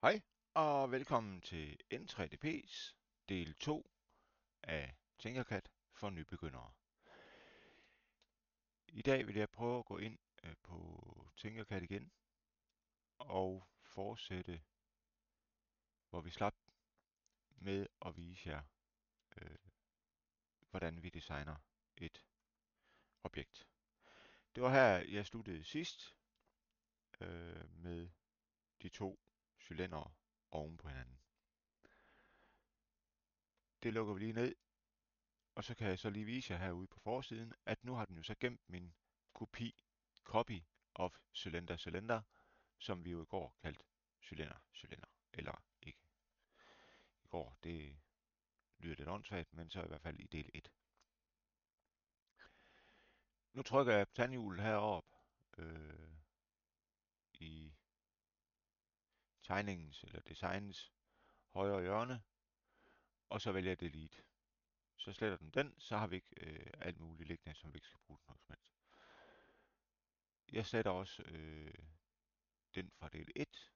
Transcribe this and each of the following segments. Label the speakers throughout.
Speaker 1: Hej og velkommen til N3DP's del 2 af Tinkercad for nybegyndere. I dag vil jeg prøve at gå ind på Tinkercad igen og fortsætte, hvor vi slap med at vise jer, øh, hvordan vi designer et objekt. Det var her, jeg sluttede sidst med de to cylindere oven på hinanden. Det lukker vi lige ned. Og så kan jeg så lige vise jer herude på forsiden, at nu har den jo så gemt min copy of cylinder, som vi jo i går kaldte cylinder, eller ikke i går, det lyder lidt åndssvagt, men så i hvert fald i del 1. Nu trykker jeg på tandhjulet heroppe i tegningens eller designens højre hjørne, og så vælger jeg delete. Så sletter den, så har vi ikke alt muligt liggende, som vi ikke skal bruge noget som helst. Jeg sletter også den fra del 1.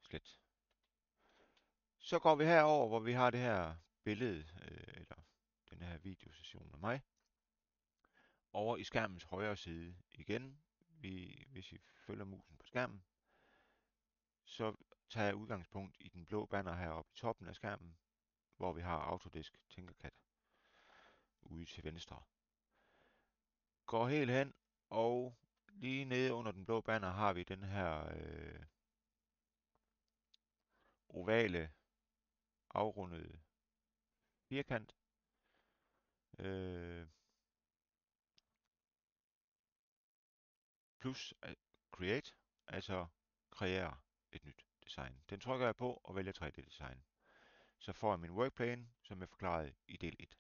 Speaker 1: Slet. Så går vi herover, hvor vi har det her billede, eller den her videosession af mig. Over i skærmens højre side igen. Hvis I følger musen på skærmen, så tager jeg udgangspunkt i den blå banner heroppe i toppen af skærmen, hvor vi har Autodesk Tinkercad ude til venstre. Går helt hen, og lige nede under den blå banner har vi den her ovale, afrundede firkant. Plus Create, altså kreere et nyt design. Den trykker jeg på og vælger 3D-design. Så får jeg min workplane, som jeg forklarede i del 1.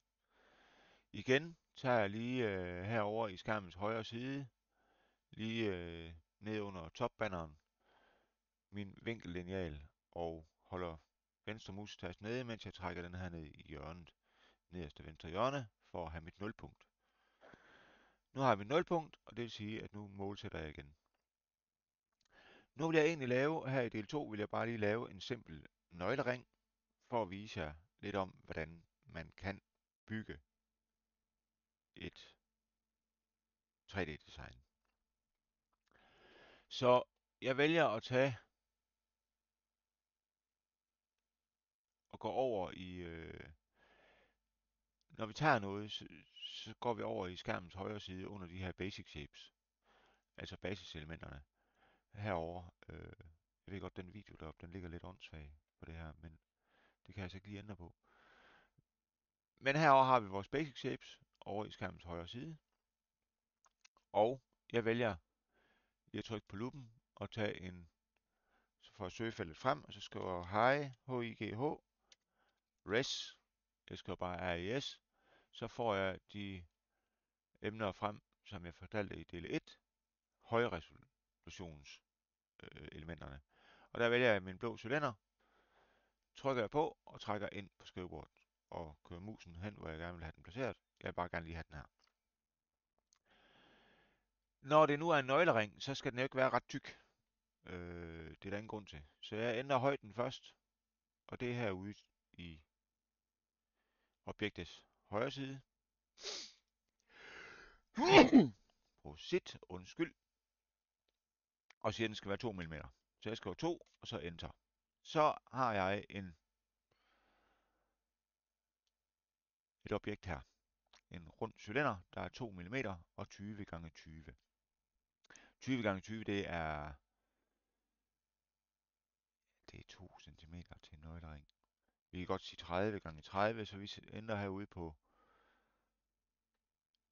Speaker 1: Igen tager jeg lige herover i skærmens højre side, lige ned under topbanneren, min vinkellineal og holder venstre mus-tast nede, mens jeg trækker den her ned i hjørnet, nederste venstre hjørne, for at have mit nulpunkt. Nu har vi et nulpunkt, og det vil sige, at nu målsætter jeg igen. Nu vil jeg egentlig lave, her i del 2, vil jeg bare lige lave en simpel nøglering, for at vise jer lidt om, hvordan man kan bygge et 3D-design. Så jeg vælger at tage og gå over i, når vi tager noget, så går vi over i skærmens højre side under de her basic shapes, altså basiselementerne. Herover, jeg ved godt, den video deroppe, den ligger lidt åndssvag på det her, men det kan jeg så ikke lige ændre på. Men herover har vi vores basic shapes over i skærmens højre side. Og jeg vælger lige at trykke på luppen og tage en, så får jeg søgefeltet frem, og så skriver jeg HIGH, res, jeg skriver bare RES, så får jeg de emner frem, som jeg fortalte i del 1, højresolutions elementerne. Og der vælger jeg min blå cylinder, trykker jeg på og trækker ind på skrivebordet og kører musen hen, hvor jeg gerne vil have den placeret. Jeg vil bare gerne lige have den her. Når det nu er en nøglering, så skal den jo ikke være ret tyk. Det er der ingen grund til. Så jeg ændrer højden først, og det er herude i objektets højre side. Prosit, undskyld. Og siger, at den skal være 2 mm. Så jeg skriver 2, og så enter. Så har jeg et objekt her. En rund cylinder, der er 2 mm og 20 x 20. 20 x 20, det er 2 cm til en nøglering. Vi kan godt sige 30 x 30, så vi ændrer herude på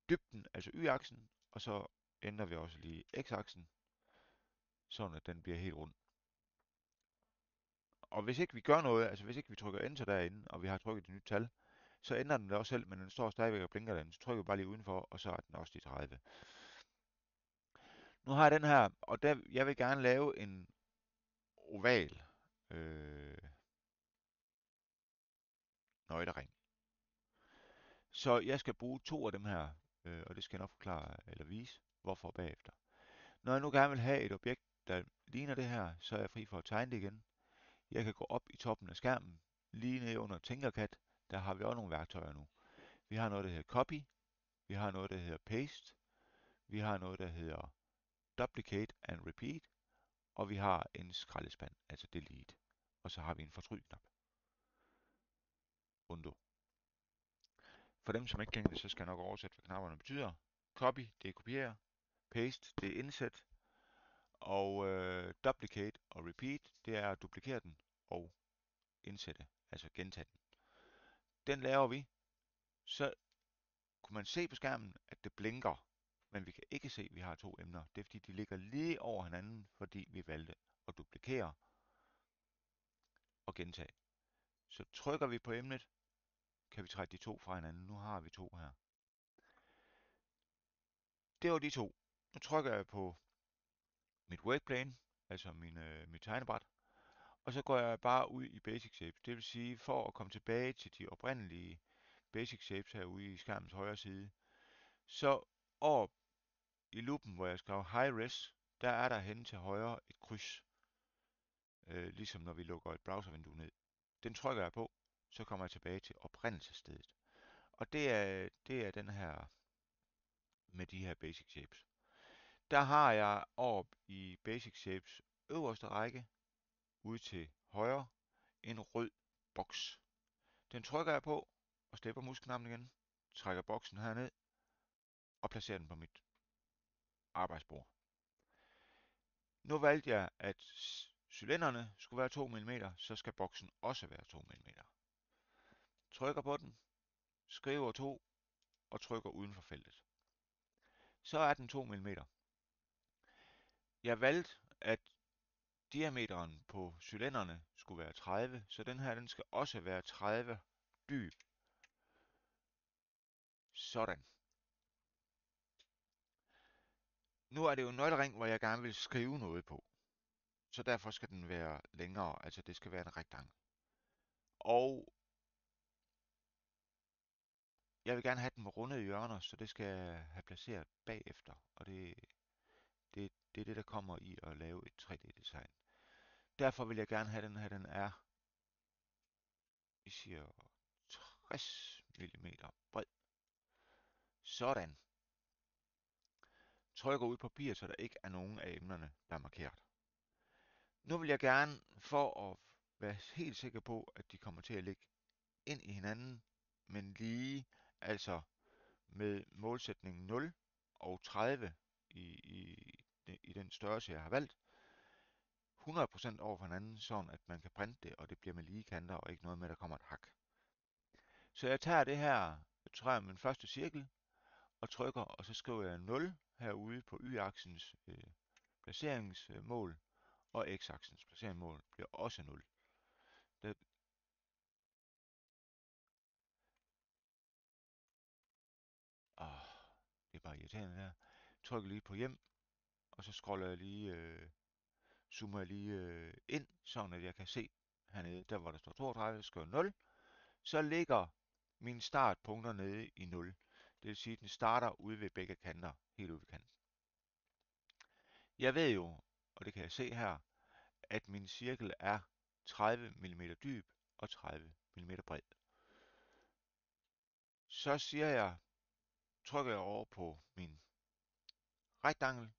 Speaker 1: dybden, altså y-aksen, og så ændrer vi også lige x-aksen, sådan at den bliver helt rund. Og hvis ikke vi gør noget, altså hvis ikke vi trykker enter derinde, og vi har trykket et nyt tal, så ændrer den det også selv, men den står stadigvæk og blinker derinde. Så trykker vi bare lige udenfor, og så er den også de 30. Nu har jeg den her, og jeg vil gerne lave en oval nøglering. Så jeg skal bruge 2 af dem her, og det skal jeg nok forklare eller vise, hvorfor bagefter. Når jeg nu gerne vil have et objekt, der ligner det her, så er jeg fri for at tegne det igen. Jeg kan gå op i toppen af skærmen, lige nede under Tinkercad, der har vi også nogle værktøjer nu. Vi har noget, der hedder Copy, vi har noget, der hedder Paste, vi har noget, der hedder Duplicate and Repeat, og vi har en skraldespand, altså Delete. Og så har vi en fortryd-knap. Undo. For dem, som ikke kender det, så skal jeg nok oversætte, hvad knapperne betyder. Copy, det er kopiere. Paste, det er indsæt. Og duplicate og repeat, det er at duplikere den og indsætte, altså gentage den. Den laver vi, så kunne man se på skærmen, at det blinker, men vi kan ikke se, at vi har to emner. Det er fordi, de ligger lige over hinanden, fordi vi valgte at duplikere og gentage. Så trykker vi på emnet, kan vi trække de to fra hinanden. Nu har vi to her. Det var de to. Nu trykker jeg på mit workplane, altså mit tegnebræt, og så går jeg bare ud i Basic Shapes. Det vil sige, for at komme tilbage til de oprindelige Basic Shapes herude i skærmens højre side, så over i loopen, hvor jeg skrev High Res, der er der hen til højre et kryds, ligesom når vi lukker et browservindue ned. Den trykker jeg på, så kommer jeg tilbage til oprindelsesstedet. Og det er den her med de her Basic Shapes. Der har jeg op i Basic Shapes øverste række, ude til højre, en rød boks. Den trykker jeg på og slipper musknappen igen, trækker boksen herned og placerer den på mit arbejdsbord. Nu valgte jeg, at cylinderne skulle være 2 mm, så skal boksen også være 2 mm. Trykker på den, skriver 2 og trykker uden for feltet. Så er den 2 mm. Jeg valgte, at diameteren på cylinderne skulle være 30, så den her den skal også være 30 dyb. Sådan. Nu er det jo en nøglering, hvor jeg gerne vil skrive noget på. Så derfor skal den være længere, altså det skal være en rektangel. Og jeg vil gerne have den med rundede hjørner, så det skal jeg have placeret bagefter. Og det er det, der kommer i at lave et 3D-design. Derfor vil jeg gerne have den her, den er, vi siger 60 mm bred. Sådan. Trykker ud på papir, så der ikke er nogen af emnerne, der er markeret. Nu vil jeg gerne, for at være helt sikker på, at de kommer til at ligge ind i hinanden, men lige, altså med målsætningen 0 og 30 i den størrelse, jeg har valgt, 100% over for hinanden, sådan at man kan printe det, og det bliver med lige kanter, og ikke noget med, at der kommer et hak. Så jeg tager det her, jeg træder min første cirkel, og trykker, og så skriver jeg 0 herude på y-aksens placeringsmål, og x-aksens placeringsmål bliver også 0. Det, det er bare irriterende der. Trykker lige på hjem, og så scroller jeg lige, zoomer jeg lige ind, sådan at jeg kan se hernede, der hvor der står 32, skriver 0. Så ligger mine startpunkter nede i 0. Det vil sige, at den starter ude ved begge kanter, helt ude ved kanten. Jeg ved jo, og det kan jeg se her, at min cirkel er 30 mm dyb og 30 mm bred. Så siger jeg, trykker jeg over på min rektangel,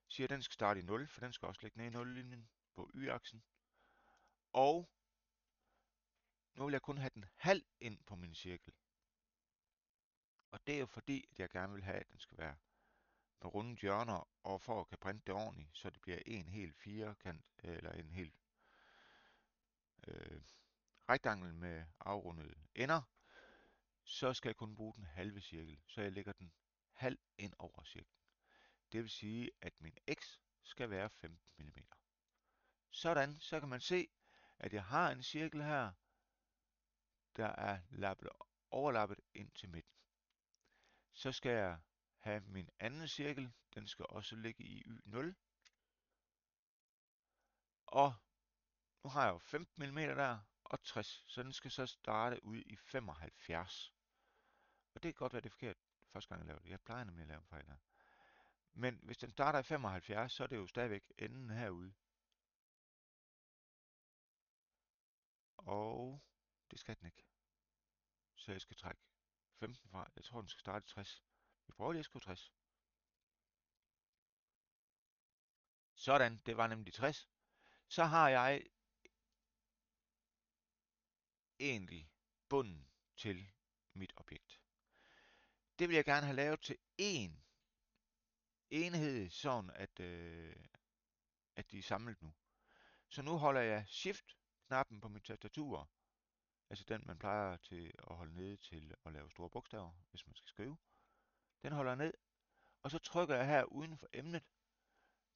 Speaker 1: siger, at den skal starte i 0, for den skal også ligge ned i 0-linjen på y-aksen. Og nu vil jeg kun have den halv ind på min cirkel. Og det er jo fordi, at jeg gerne vil have, at den skal være med runde hjørner, og for at kan printe det ordentligt, så det bliver en helt firkant, eller en helt rektangel med afrundede ender, så skal jeg kun bruge den halve cirkel, så jeg lægger den halv ind over cirklen. Det vil sige, at min x skal være 15 mm. Sådan, så kan man se, at jeg har en cirkel her, der er overlappet ind til midten. Så skal jeg have min anden cirkel, den skal også ligge i y0. Og nu har jeg jo 15 mm der, og 60, så den skal så starte ud i 75. Og det kan godt være, det er forkert første gang, jeg laver det. Jeg plejer nemlig at lave en fejl her. Men hvis den starter i 75, så er det jo stadigvæk enden herude. Og det skal den ikke. Så jeg skal trække 15 fra. Jeg tror, den skal starte i 60. Vi prøver lige at skrive 60. Sådan, det var nemlig 60. Så har jeg egentlig bunden til mit objekt. Det vil jeg gerne have lavet til en enhed, sådan at de er samlet nu. Så nu holder jeg Shift-knappen på mit tastatur, altså den man plejer til at holde nede til at lave store bogstaver, hvis man skal skrive. Den holder ned, og så trykker jeg her uden for emnet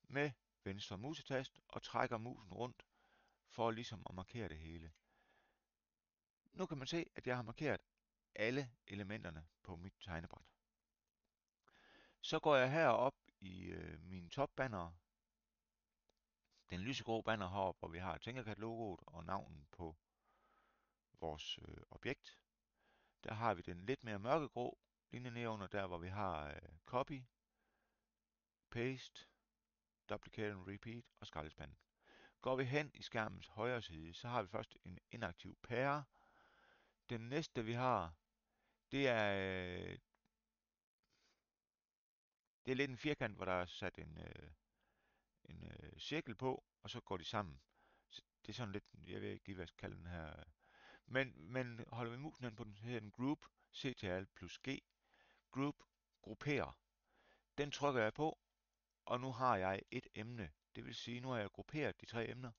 Speaker 1: med venstre musetast og trækker musen rundt for ligesom at markere det hele. Nu kan man se, at jeg har markeret alle elementerne på mit tegnebræt. Så går jeg herop i mine topbanner, den lysegrå banner heroppe, hvor vi har Tinkercad-logoet og navnet på vores objekt. Der har vi den lidt mere mørkegrå linje nedenunder, der hvor vi har copy, paste, duplicate and repeat og skraldespanden. Går vi hen i skærmens højre side, så har vi først en inaktiv pære. Den næste vi har, det er, det er lidt en firkant, hvor der er sat en cirkel på, og så går de sammen. Så det er sådan lidt, jeg ved ikke lige, hvad jeg skal kalde den her. Men holder vi musen hen på den, så hedder den Group, Ctrl plus G, Group, grupper. Den trykker jeg på, og nu har jeg et emne. Det vil sige, nu har jeg grupperet de tre emner.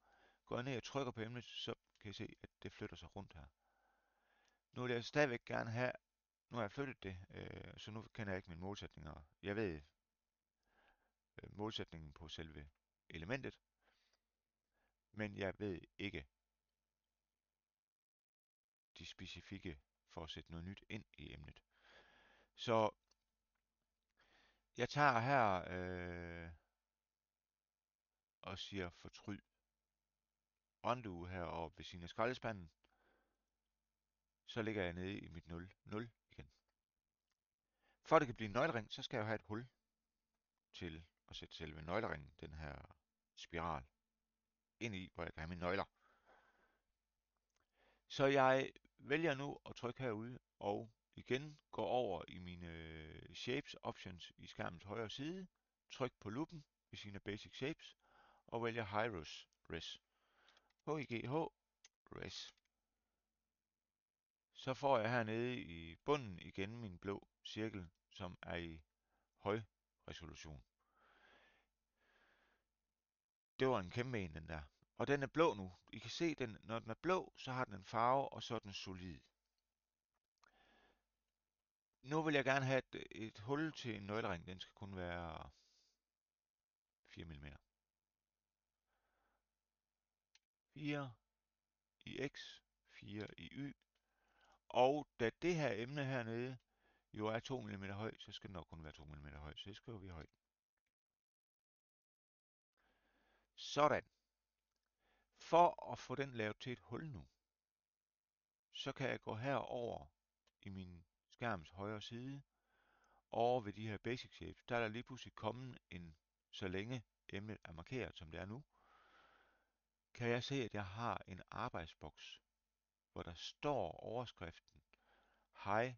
Speaker 1: Går jeg ned og trykker på emnet, så kan I se, at det flytter sig rundt her. Nu vil jeg stadigvæk gerne have, nu har jeg flyttet det, så nu kender jeg ikke mine målsætninger. Jeg ved målsætningen på selve elementet, men jeg ved ikke de specifikke for at sætte noget nyt ind i emnet. Så jeg tager her og siger fortryd. Undo heroppe ved siden af skraldespanden. Så ligger jeg nede i mit 0, 0 igen. For at det kan blive en nøglering, så skal jeg jo have et hul til at sætte selve nøgleringen, den her spiral, ind i, hvor jeg kan have mine nøgler. Så jeg vælger nu at trykke herude, og igen går over i mine Shapes Options i skærmens højre side, tryk på lupen ved sine Basic Shapes, og vælger Hyros Res. HIGH Res. Så får jeg hernede i bunden igen min blå cirkel, som er i høj resolution. Det var en kæmpe en, den der. Og den er blå nu. I kan se, den, når den er blå, så har den en farve, og så er den solid. Nu vil jeg gerne have et hul til en nøglering. Den skal kun være 4 mm. 4 i X, 4 i Y. Og da det her emne hernede jo er 2 mm høj, så skal den nok kun være 2 mm høj. Så det skriver vi højt. Sådan. For at få den lavet til et hul nu, så kan jeg gå herover i min skærms højre side, over ved de her basic shapes, der er der lige pludselig kommet en, så længe emnet er markeret, som det er nu, kan jeg se, at jeg har en arbejdsboks, hvor der står overskriften High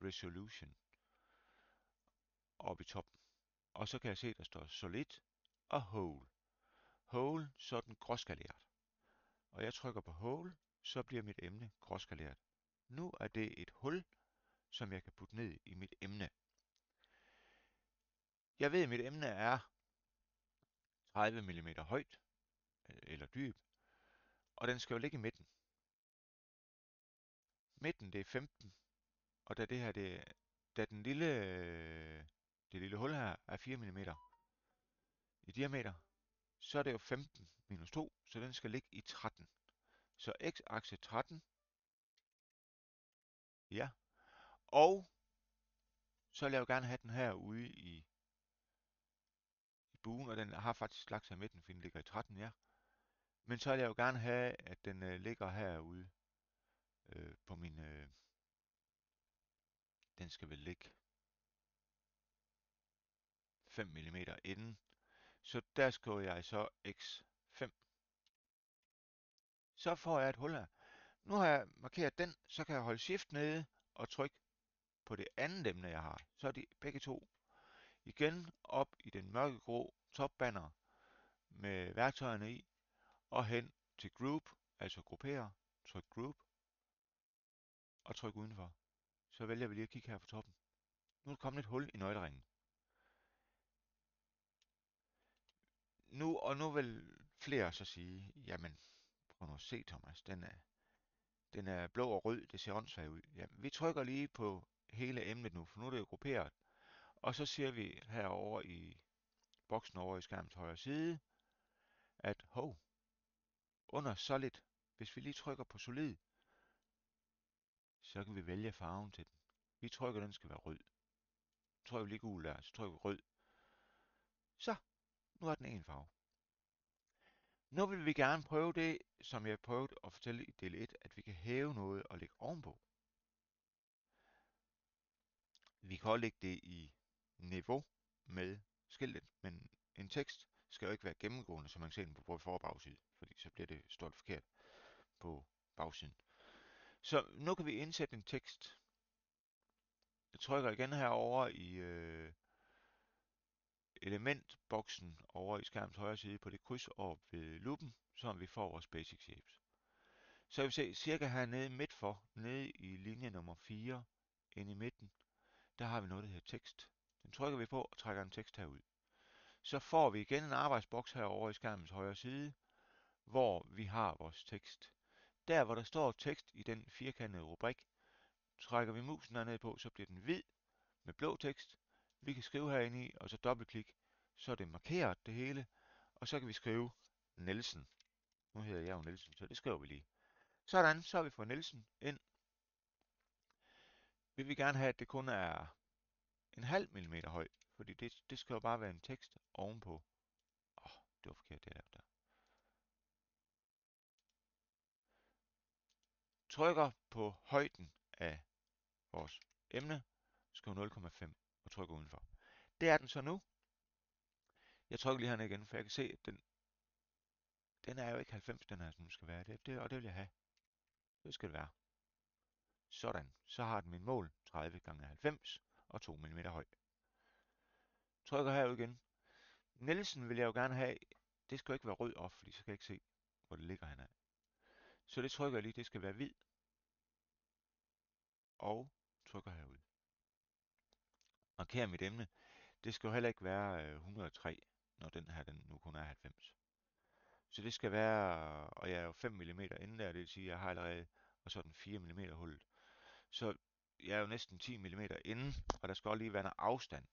Speaker 1: Resolution oppe i toppen. Og så kan jeg se, at der står Solid og Whole. Whole, så er den gråskaleret. Og jeg trykker på Whole, så bliver mit emne gråskaleret. Nu er det et hul, som jeg kan putte ned i mit emne. Jeg ved, at mit emne er 30 mm højt, eller dyb, og den skal jo ligge i midten. Midten det er 15, og da det her da det lille hul her er 4 mm i diameter, så er det jo 15 minus 2, så den skal ligge i 13. Så x-akse 13, ja, og så vil jeg jo gerne have den her ude i buen, og den har faktisk lagt sig i midten, fordi den ligger i 13, ja. Men så vil jeg jo gerne have, at den ligger herude på min, den skal vel ligge 5 mm inden. Så der skriver jeg så x5. Så får jeg et hul her. Nu har jeg markeret den, så kan jeg holde shift nede og trykke på det andet emne, jeg har. Så er de begge to igen op i den mørkegrå topbanner med værktøjerne i, og hen til group, altså gruppere, tryk group, og tryk udenfor. Så vælger vi lige at kigge her på toppen. Nu er der kommet et hul i nøgleringen. Nu vil flere så sige, jamen, prøv nu at se, Thomas, den er blå og rød, det ser åndssvagt ud. Jamen, vi trykker lige på hele emnet nu, for nu er det jo grupperet. Og så siger vi herover i boksen over i skærmens højre side, at under solid, hvis vi lige trykker på solid, så kan vi vælge farven til den. Vi trykker, den skal være rød. Trykker vi lige gul der, så trykker vi rød. Så, nu er den en farve. Nu vil vi gerne prøve det, som jeg prøvede at fortælle i del 1, at vi kan hæve noget og lægge ovenpå. Vi kan også lægge det i niveau med skiltet, men en tekst skal jo ikke være gennemgående, så man kan se den på både for- og bagside, fordi så bliver det stort forkert på bagsiden. Så nu kan vi indsætte en tekst. Jeg trykker igen herover i elementboksen over i skærmens højre side på det kryds over ved luppen, så vi får vores basic shapes. Så kan vi se cirka hernede midt for, nede i linje nummer 4, inde i midten, der har vi noget, der hedder tekst. Den trykker vi på og trækker en tekst herud. Så får vi igen en arbejdsboks herovre i skærmens højre side, hvor vi har vores tekst. Der hvor der står tekst i den firkantede rubrik, trækker vi musen derned på, så bliver den hvid med blå tekst. Vi kan skrive herinde i, og så dobbeltklik, så er det markeret det hele, og så kan vi skrive Nielsen. Nu hedder jeg jo Nielsen, så det skriver vi lige. Sådan, så har vi fået Nielsen ind. Vi vil gerne have, at det kun er en halv millimeter høj, fordi det skal jo bare være en tekst ovenpå. Det var forkert, det jeg lavede der. Trykker på højden af vores emne, skriv 0,5 og trykker udenfor. Det er den så nu. Jeg trykker lige herned igen, for jeg kan se, at den er jo ikke 90, den her, som den skal være. Og det vil jeg have. Det skal det være. Sådan. Så har den min mål 30 x 90 og 2 mm høj. Trykker herud igen. Nielsen vil jeg jo gerne have. Det skal jo ikke være rød op, fordi så kan jeg ikke se, hvor det ligger hernede. Så det trykker jeg lige. Det skal være hvid. Og trykker herud. Markerer mit emne. Det skal jo heller ikke være 103, når den her den nu kun er 90. Så det skal være, og jeg er jo 5 mm inden der, det vil sige, at jeg har allerede, og så er den 4 mm hullet. Så jeg er jo næsten 10 mm inden, og der skal også lige være noget afstand.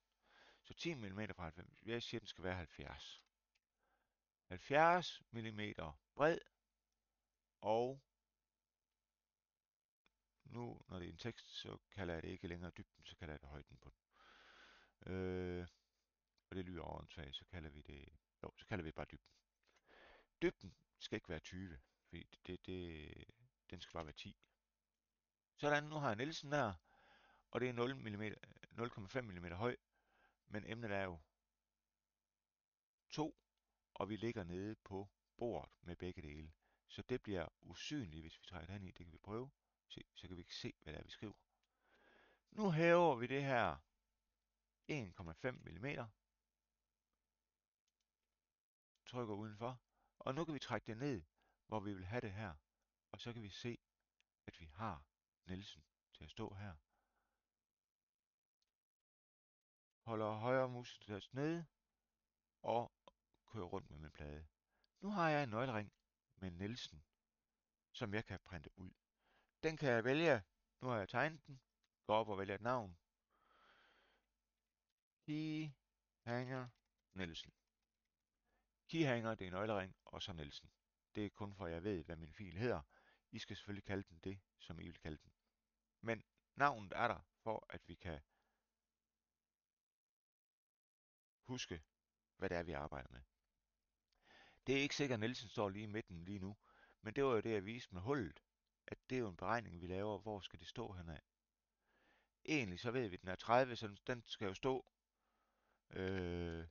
Speaker 1: Så 10 mm fra 90, jeg siger, at den skal være 70. 70 mm bred, og nu, når det er en tekst, så kalder jeg det ikke længere dybden, så kalder jeg det højden på den. Og det lyder åndssvagt, så kalder vi det, så kalder vi bare dybden. Dybden skal ikke være 20, fordi den skal bare være 10. Sådan, nu har jeg Nielsen der, og det er 0,5 mm høj, men emnet er jo 2, og vi ligger nede på bordet med begge dele. Så det bliver usynligt, hvis vi trækker det hen i. Det kan vi prøve. Så kan vi ikke se, hvad det er, vi skriver. Nu hæver vi det her 1,5 mm. Trykker udenfor. Og nu kan vi trække det ned, hvor vi vil have det her. Og så kan vi se, at vi har Nielsen til at stå her. Holder højre mus nede og kører rundt med min plade. Nu har jeg en nøglering med Nielsen, som jeg kan printe ud. Den kan jeg vælge. Nu har jeg tegnet den. Går op og vælger et navn. Keyhanger Nielsen. Keyhanger, det er nøglering, og så Nielsen. Det er kun for, at jeg ved, hvad min fil hedder. I skal selvfølgelig kalde den det, som I vil kalde den. Men navnet er der, for at vi kan huske, hvad det er, vi arbejder med. Det er ikke sikkert, at Nielsen står lige i midten lige nu, men det var jo det, jeg viste med hullet, at det er jo en beregning, vi laver, hvor skal det stå henad. Egentlig så ved vi, at den er 30, så den skal jo stå Øh,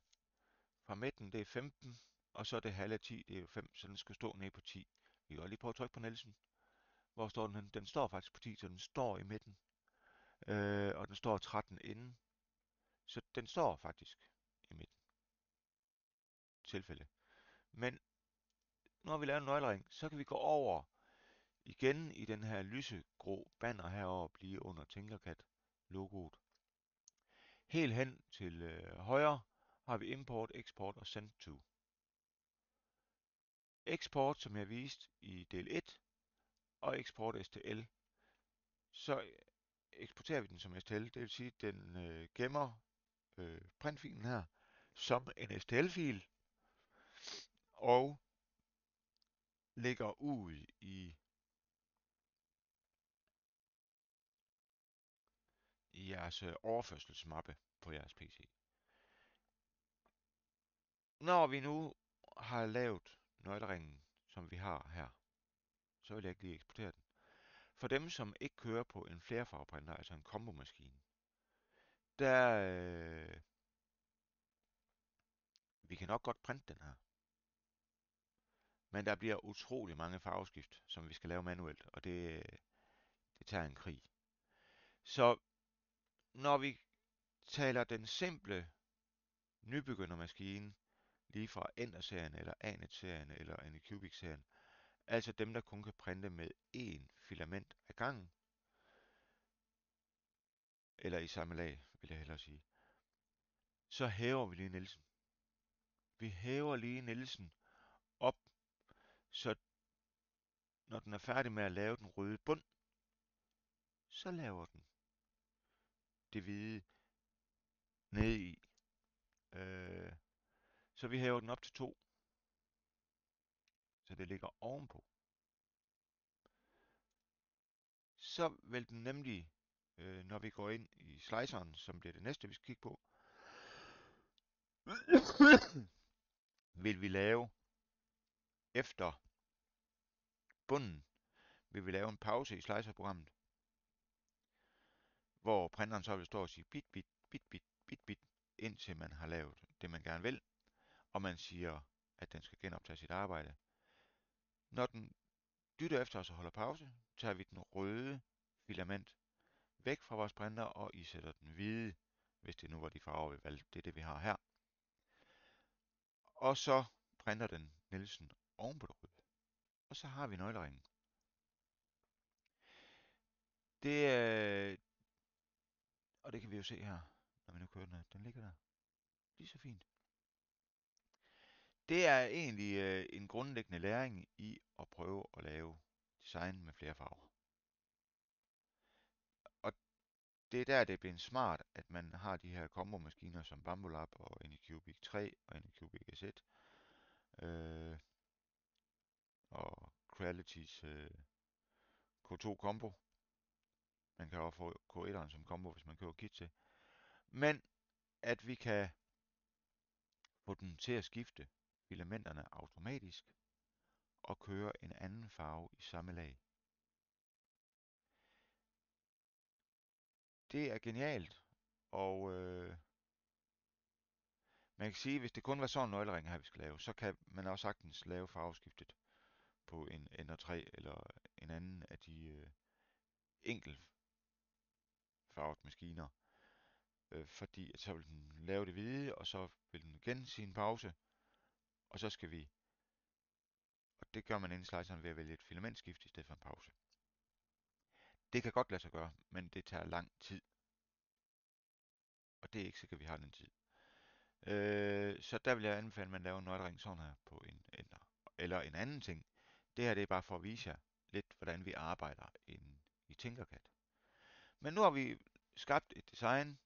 Speaker 1: fra midten, det er 15, og så det halve 10, det er jo 5, så den skal stå ned på 10. Vi kan godt lige prøve at trykke på Nielsen. Hvor står den henne? Den står faktisk på 10, så den står i midten. Og den står 13 inden. Så den står faktisk i midten. Tilfælde. Men når vi laver en nøglering, så kan vi gå over igen i den her lysegrå banner herover, blive under Tinkercad-logoet. Helt hen til højre har vi import, export og send to. Export, som jeg viste i del 1, og export STL. Så eksporterer vi den som STL, det vil sige, at den gemmer printfilen her som en STL-fil og lægger ud i jeres overførselsmappe på jeres PC. Når vi nu har lavet nøgleringen, som vi har her, så vil jeg ikke lige eksportere den. For dem, som ikke kører på en flerfarveprinter, altså en kombomaskine, der vi kan nok godt printe den her. Men der bliver utrolig mange farveskift, som vi skal lave manuelt, og det tager en krig. Så når vi taler den simple nybegyndermaskine, lige fra Ender-serien, eller Anet-serien, eller Anycubic-serien, altså dem, der kun kan printe med én filament ad gangen, eller i samme lag, vil jeg hellere sige, så hæver vi lige Nielsen. Vi hæver lige Nielsen op, så når den er færdig med at lave den røde bund, så laver den det hvide ned i. Så vi hæver den op til 2, så det ligger ovenpå. Så vil den nemlig, når vi går ind i sliceren, som bliver det næste, vi skal kigge på, vil vi lave efter bunden, vil vi lave en pause i slicerprogrammet, hvor printeren så vil stå og sige bit, bit, bit, bit, bit, bit, indtil man har lavet det, man gerne vil, og man siger, at den skal genoptage sit arbejde. Når den dytter efter os og holder pause, tager vi den røde filament væk fra vores printer og isætter den hvide, hvis det nu var de farver, vi valgte. Det er det, vi har her. Og så printer den Nielsen oven på det røde. Og så har vi nøgleringen. Og det kan vi jo se her, når vi nu kører den her. Den ligger der. Lige så fint. Det er egentlig en grundlæggende læring i at prøve at lave design med flere farver. Og det er der, det er blevet smart, at man har de her kombomaskiner som Bambolab og Anycubic 3 og Anycubic S1 og Crealities K2 Combo. Man kan også få K1'eren som combo, hvis man køber kit til. Men at vi kan få den til at skifte filamenterne automatisk og køre en anden farve i samme lag. Det er genialt, og man kan sige, at hvis det kun var sådan en nøglering her, vi skal lave, så kan man også sagtens lave farveskiftet på en Ender 3 eller en anden af de enkeltfarvet maskiner. Fordi at så vil den lave det hvide, og så vil den igen sige en pause, og så skal vi, og det gør man inde i sliceren ved at vælge et filamentskift i stedet for en pause. Det kan godt lade sig gøre, men det tager lang tid. Og det er ikke sikkert, at vi har den tid. Så der vil jeg anbefale, at man laver en nøglering sådan her på en Ender. Eller en anden ting. Det her det er bare for at vise jer lidt, hvordan vi arbejder i Tinkercad. Men nu har vi skabt et design,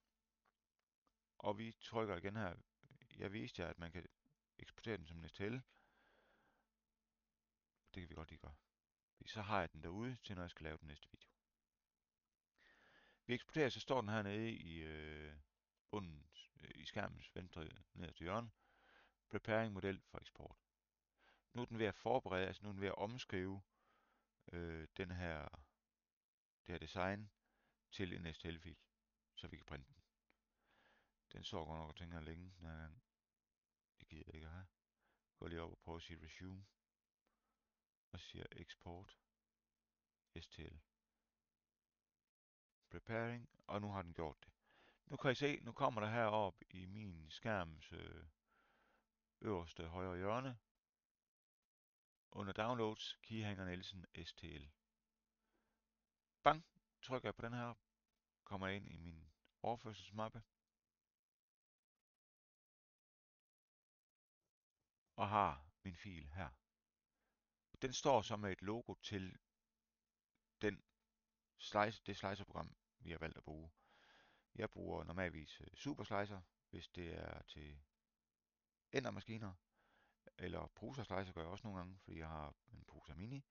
Speaker 1: og vi trykker igen her. Jeg viste jer, at man kan eksportere den som en STL. Det kan vi godt lige gøre. Så har jeg den derude til, når jeg skal lave den næste video. Vi eksporterer, så står den hernede i bunden i skærmens venstre nederste hjørne. Preparing model for eksport. Nu er den ved at forberede, altså nu er den ved at omskrive det her design til en STL-fil, så vi kan printe den. Den så godt nok og tænker længe den her gang. Det gider jeg ikke at have. Går lige op og prøver at sige resume. Og siger export STL. Preparing. Og nu har den gjort det. Nu kan I se, nu kommer der herop i min skærms øverste højre hjørne. Under downloads, Keyhanger Nielsen STL. Bang! Trykker jeg på den her. Kommer ind i min overførselsmappe. Og har min fil her. Den står så med et logo til det slicerprogram, vi har valgt at bruge. Jeg bruger normalvis Super Slicer, hvis det er til endermaskiner. Eller Prusa Slicer gør jeg også nogle gange, fordi jeg har en Prusa Mini.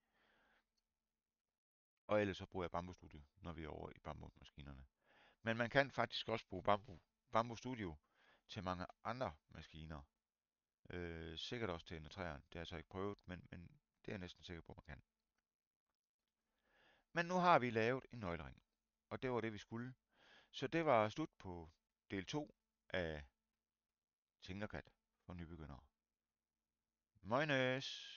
Speaker 1: Og ellers så bruger jeg Bamboo Studio, når vi er over i Bamboo-maskinerne. Men man kan faktisk også bruge Bamboo Studio til mange andre maskiner. Sikkert også til Ender 3'eren. Det har jeg så ikke prøvet, men det er jeg næsten sikker på, man kan. Men nu har vi lavet en nøglering, og det var det, vi skulle. Så det var slut på del 2 af Tinkercad for nybegyndere. Moines!